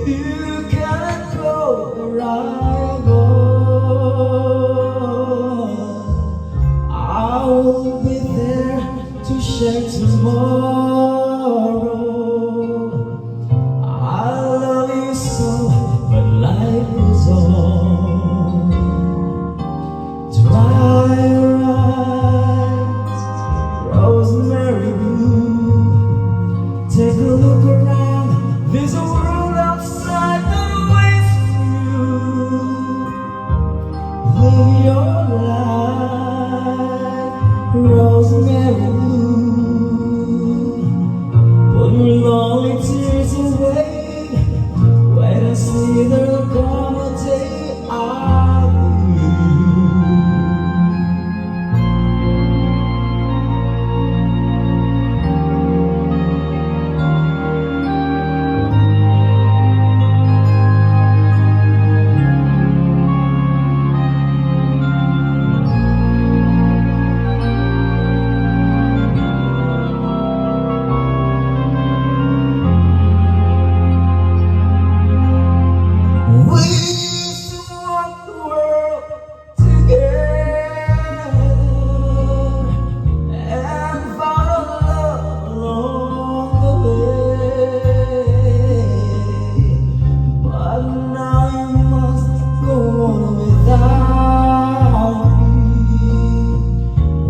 You can't go where I go. I will be there to share tomorrow. I love you so, but life goes on. Dry your eyes, rosemary blue. Take a look around, there's a world outside that waits for you. Live your life, rosemary blue. Put your lonely tears away. Wait and see there'll come a day I'll be We used to walk the world together and find love along the way. But now you must go on without me.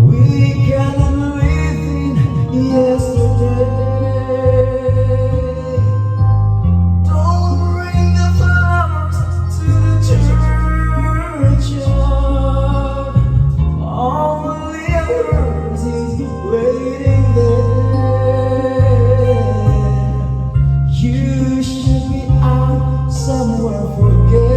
We cannot live in yesterday. Waiting there, you should be out somewhere forget.